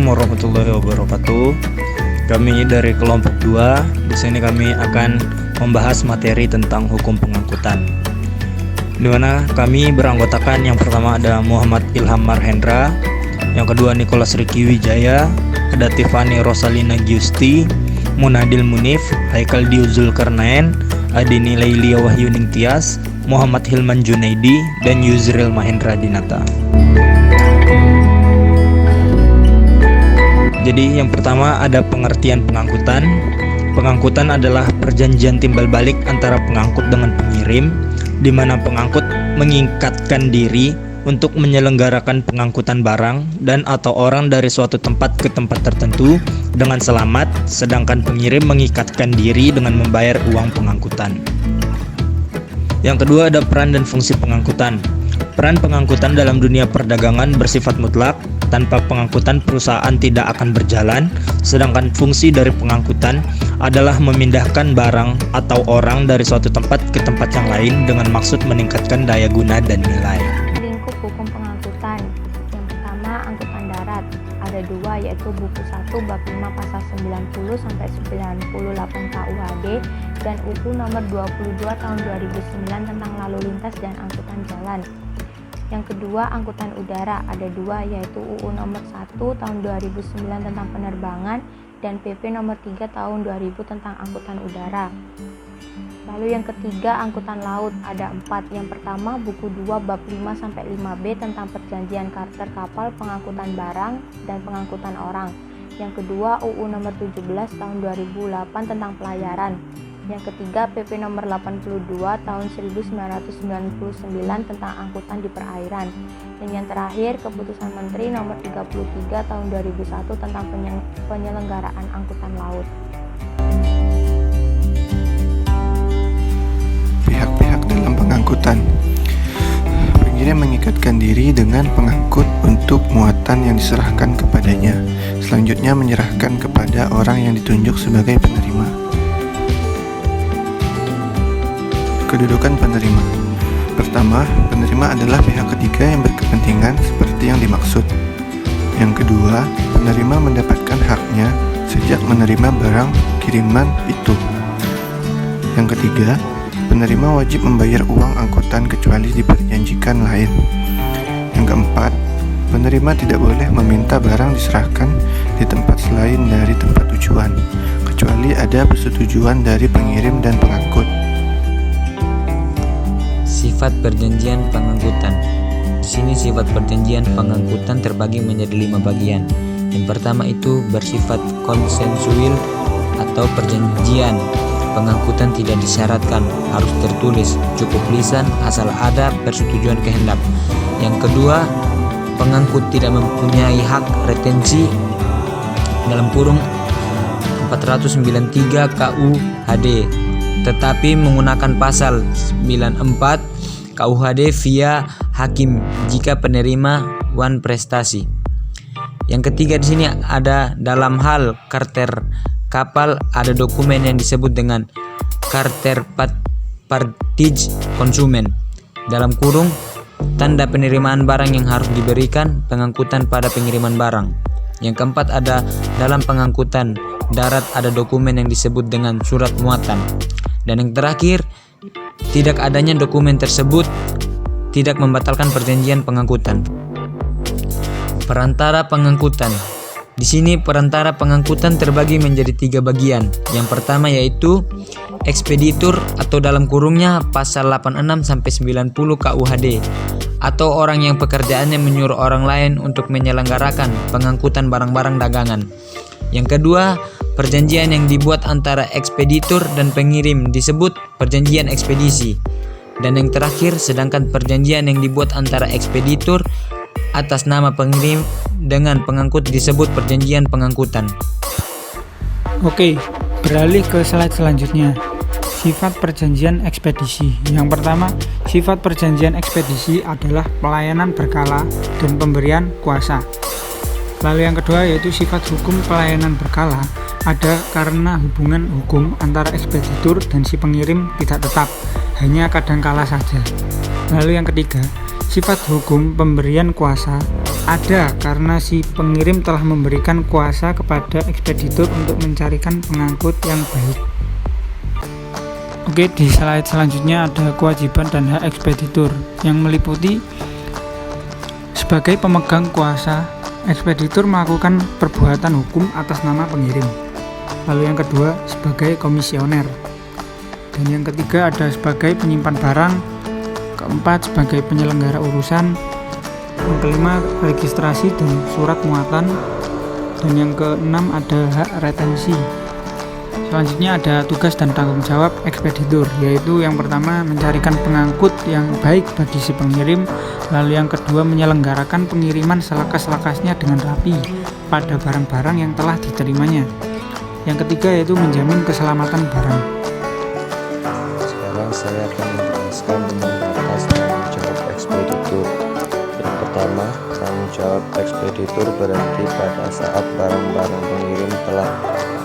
Assalamualaikum warahmatullahi wabarakatuh. Kami dari kelompok 2. Di sini kami akan membahas materi tentang hukum pengangkutan. Di mana kami beranggotakan yang pertama ada Muhammad Ilham Marhendra, yang kedua Nicholas Ricky Wijaya, ada Tiffany Rosalina Giusti, Munadil Munif, Haikal Diu Zulkarnain, Adini Lailia Wahyuning Tias, Muhammad Hilman Junaidi, dan Yuzril Mahendra Dinata. Jadi yang pertama ada pengertian pengangkutan. Pengangkutan adalah perjanjian timbal balik antara pengangkut dengan pengirim, di mana pengangkut mengikatkan diri untuk menyelenggarakan pengangkutan barang dan atau orang dari suatu tempat ke tempat tertentu dengan selamat, sedangkan pengirim mengikatkan diri dengan membayar uang pengangkutan. Yang kedua ada peran dan fungsi pengangkutan. Peran pengangkutan dalam dunia perdagangan bersifat mutlak. Tanpa pengangkutan perusahaan tidak akan berjalan, sedangkan fungsi dari pengangkutan adalah memindahkan barang atau orang dari suatu tempat ke tempat yang lain dengan maksud meningkatkan daya guna dan nilai. Lingkup hukum pengangkutan. Yang pertama, angkutan darat. Ada dua, yaitu buku 1 bab 5 pasal 90 sampai 98 KUHD dan UU nomor 22 tahun 2009 tentang lalu lintas dan angkutan jalan. Yang kedua, angkutan udara. Ada dua, yaitu UU nomor 1 tahun 2009 tentang penerbangan dan PP nomor 3 tahun 2000 tentang angkutan udara. Lalu yang ketiga, angkutan laut. Ada 4. Yang pertama, buku 2 bab 5 sampai 5B tentang perjanjian charter kapal pengangkutan barang dan pengangkutan orang. Yang kedua, UU nomor 17 tahun 2008 tentang pelayaran. Yang ketiga, PP nomor 82 tahun 1999 tentang angkutan di perairan. Dan yang terakhir, Keputusan Menteri nomor 33 tahun 2001 tentang penyelenggaraan angkutan laut. Pihak-pihak dalam pengangkutan. Pengirim mengikatkan diri dengan pengangkut untuk muatan yang diserahkan kepadanya. Selanjutnya menyerahkan kepada orang yang ditunjuk sebagai penerima. Kedudukan penerima. Pertama, penerima adalah pihak ketiga yang berkepentingan seperti yang dimaksud. Yang kedua, penerima mendapatkan haknya sejak menerima barang kiriman itu. Yang ketiga, penerima wajib membayar uang angkutan kecuali diperjanjikan lain. Yang keempat, penerima tidak boleh meminta barang diserahkan di tempat selain dari tempat tujuan, kecuali ada persetujuan dari pengirim dan pengangkut. Sifat perjanjian pengangkutan. Di sini sifat perjanjian pengangkutan terbagi menjadi 5 bagian. Yang pertama itu bersifat konsensual atau perjanjian pengangkutan tidak disyaratkan, harus tertulis, cukup lisan asal ada persetujuan kehendak. Yang kedua, pengangkut tidak mempunyai hak retensi dalam kurung 493 KUHD, tetapi menggunakan pasal 94 KUHD via hakim jika penerima wan prestasi. Yang ketiga di sini ada dalam hal charter kapal ada dokumen yang disebut dengan charter partage konsumen dalam kurung tanda penerimaan barang yang harus diberikan pengangkutan pada pengiriman barang. Yang keempat ada dalam pengangkutan darat ada dokumen yang disebut dengan surat muatan. Dan yang terakhir, tidak adanya dokumen tersebut tidak membatalkan perjanjian pengangkutan. Perantara pengangkutan. Di sini perantara pengangkutan terbagi menjadi 3 bagian. Yang pertama yaitu ekspeditur atau dalam kurungnya pasal 86 sampai 90 KUHD atau orang yang pekerjaannya menyuruh orang lain untuk menyelenggarakan pengangkutan barang-barang dagangan. Yang kedua, perjanjian yang dibuat antara ekspeditur dan pengirim disebut perjanjian ekspedisi. Dan yang terakhir, sedangkan perjanjian yang dibuat antara ekspeditur atas nama pengirim dengan pengangkut disebut perjanjian pengangkutan. Oke, beralih ke slide selanjutnya. Sifat perjanjian ekspedisi. Yang pertama, sifat perjanjian ekspedisi adalah pelayanan berkala dan pemberian kuasa. Lalu yang kedua yaitu sifat hukum pelayanan berkala ada karena hubungan hukum antara ekspeditur dan si pengirim tidak tetap, hanya kadangkala saja. Lalu yang ketiga, sifat hukum pemberian kuasa ada karena si pengirim telah memberikan kuasa kepada ekspeditor untuk mencarikan pengangkut yang baik. Oke, di slide selanjutnya ada kewajiban dan hak ekspeditor yang meliputi sebagai pemegang kuasa, ekspeditor melakukan perbuatan hukum atas nama pengirim. Lalu yang kedua sebagai komisioner. Dan yang ketiga ada sebagai penyimpan barang, keempat sebagai penyelenggara urusan, yang kelima registrasi dan surat muatan, dan yang keenam ada hak retensi. Selanjutnya ada tugas dan tanggung jawab ekspeditor, yaitu yang pertama mencarikan pengangkut yang baik bagi si pengirim, lalu yang kedua menyelenggarakan pengiriman selakas-lakasnya dengan rapi pada barang-barang yang telah diterimanya. Yang ketiga yaitu menjamin keselamatan barang. Sekarang saya akan menjelaskan tentang batas tanggung jawab ekspeditor. Yang pertama, tanggung jawab ekspeditor berhenti pada saat barang-barang pengirim telah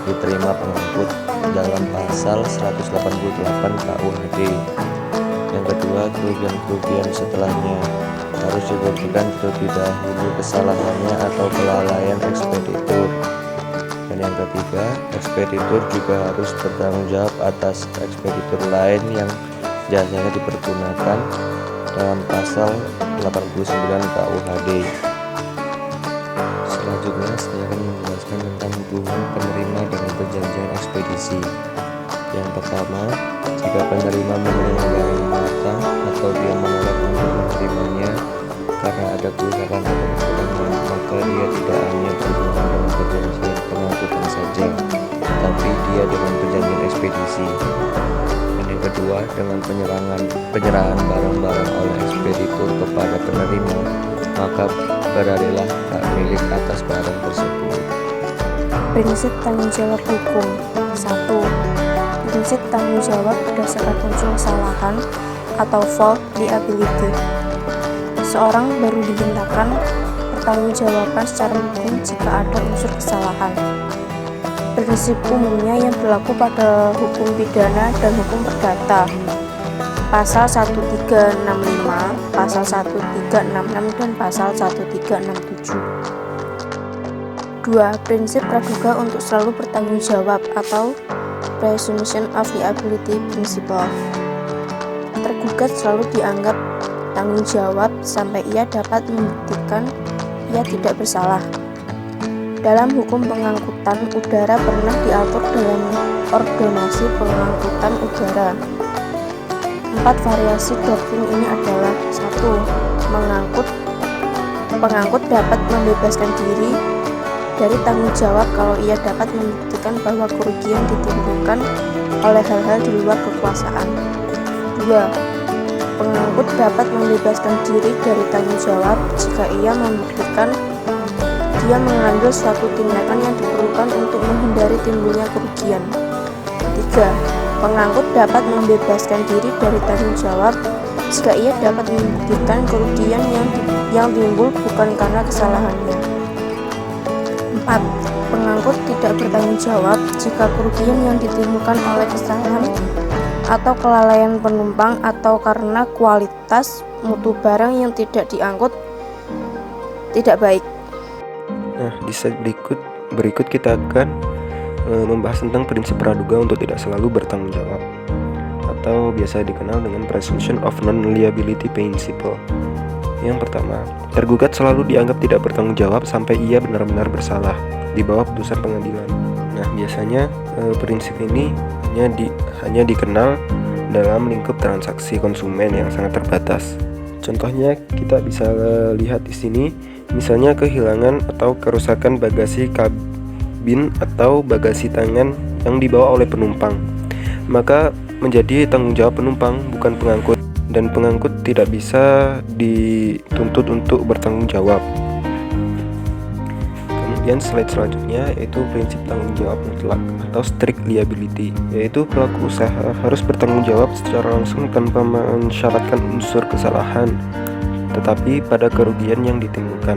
diterima pengangkut dalam pasal 188 KUHD. Yang kedua, kerugian-kerugian setelahnya harus dibuktikan terlebih dahulu kesalahannya atau kelalaian ekspeditor. Dan yang ketiga, ekspeditor juga harus bertanggung jawab atas ekspeditor lain yang jasanya dipergunakan dalam pasal 89 KUHD. Selanjutnya saya akan menjelaskan tentang hubungan penerima dengan perjanjian ekspedisi. Yang pertama, jika penerima menyelenggarakan hutang atau dia menolak untuk menerimanya karena ada kerusakan atau kekurangan, maka dia tidak hanya berhubungan dengan perjanjian pengangkutan saja, tetapi dia dengan perjanjian ekspedisi. Dan yang kedua, dengan penyerahan barang-barang oleh ekspeditor kepada penerima, maka beradalah hak milik atas barang tersebut. Prinsip tanggung jawab hukum. 1. Prinsip tanggung jawab berdasarkan unsur kesalahan atau fault liability. Seorang baru dimintakan pertanggungjawaban secara hukum jika ada unsur kesalahan. Prinsip umumnya yang berlaku pada hukum pidana dan hukum perdata. Pasal 1365, pasal 1366, dan pasal 1367. 2. Prinsip praduga untuk selalu bertanggung jawab atau presumption of liability principle. Tergugat selalu dianggap tanggung jawab sampai ia dapat membuktikan ia tidak bersalah. Dalam hukum pengangkutan udara pernah diatur dalam ordonansi pengangkutan udara. 4 variasi doktrin ini adalah: 1. Pengangkut dapat membebaskan diri dari tanggung jawab kalau ia dapat membuktikan bahwa kerugian ditimbulkan oleh hal-hal di luar kekuasaan. 2. Pengangkut dapat membebaskan diri dari tanggung jawab jika ia membuktikan dia mengambil suatu tindakan yang diperlukan untuk menghindari timbulnya kerugian. 3. Pengangkut dapat membebaskan diri dari tanggung jawab jika ia dapat membuktikan kerugian yang timbul bukan karena kesalahannya. 4. Pengangkut tidak bertanggung jawab jika kerugian yang ditimbulkan oleh kesalahan atau kelalaian penumpang atau karena kualitas mutu barang yang tidak diangkut tidak baik. Nah, di slide berikut kita akan membahas tentang prinsip praduga untuk tidak selalu bertanggung jawab, atau biasa dikenal dengan presumption of non-liability principle. Yang pertama, tergugat selalu dianggap tidak bertanggung jawab sampai ia benar-benar bersalah di bawah putusan pengadilan. Nah, biasanya prinsip ini hanya dikenal dalam lingkup transaksi konsumen yang sangat terbatas. Contohnya kita bisa lihat di sini, misalnya kehilangan atau kerusakan bagasi kabin atau bagasi tangan yang dibawa oleh penumpang, maka menjadi tanggung jawab penumpang bukan pengangkut, dan pengangkut tidak bisa dituntut untuk bertanggung jawab. Kemudian slide selanjutnya yaitu prinsip tanggung jawab mutlak atau strict liability, yaitu pelaku usaha harus bertanggung jawab secara langsung tanpa mensyaratkan unsur kesalahan, tetapi pada kerugian yang ditimbulkan,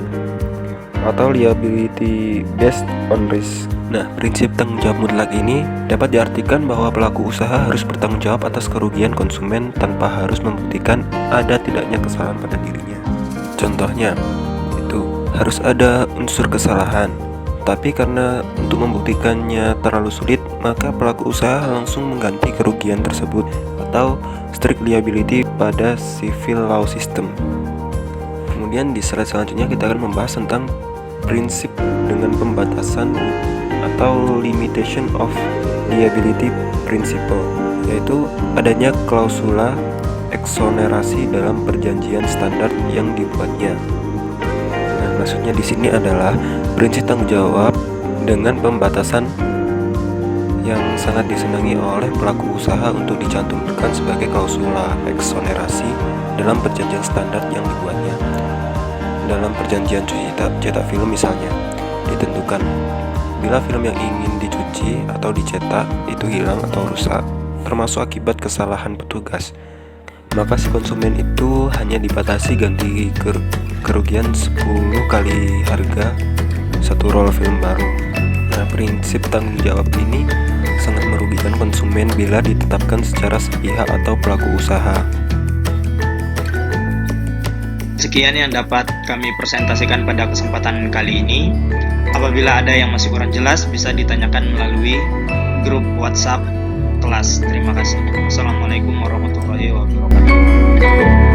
atau liability based on risk. Nah, prinsip tanggung jawab mutlak ini dapat diartikan bahwa pelaku usaha harus bertanggung jawab atas kerugian konsumen tanpa harus membuktikan ada tidaknya kesalahan pada dirinya. Contohnya, itu harus ada unsur kesalahan. Tapi karena untuk membuktikannya terlalu sulit, maka pelaku usaha langsung mengganti kerugian tersebut atau strict liability pada civil law system. Kemudian di slide selanjutnya kita akan membahas tentang prinsip dengan pembatasan atau limitation of liability principle, yaitu adanya klausula eksonerasi dalam perjanjian standar yang dibuatnya. Nah, maksudnya di sini adalah prinsip tanggung jawab dengan pembatasan yang sangat disenangi oleh pelaku usaha untuk dicantumkan sebagai klausula eksonerasi dalam perjanjian standar yang dibuatnya. Dalam perjanjian cetak film misalnya, ditentukan bila film yang ingin dicuci atau dicetak itu hilang atau rusak, termasuk akibat kesalahan petugas, maka si konsumen itu hanya dibatasi ganti kerugian 10 kali harga satu roll film baru. Nah, prinsip tanggung jawab ini sangat merugikan konsumen bila ditetapkan secara sepihak atau pelaku usaha. Sekian yang dapat kami presentasikan pada kesempatan kali ini. Apabila ada yang masih kurang jelas, bisa ditanyakan melalui grup WhatsApp kelas. Terima kasih. Assalamualaikum warahmatullahi wabarakatuh.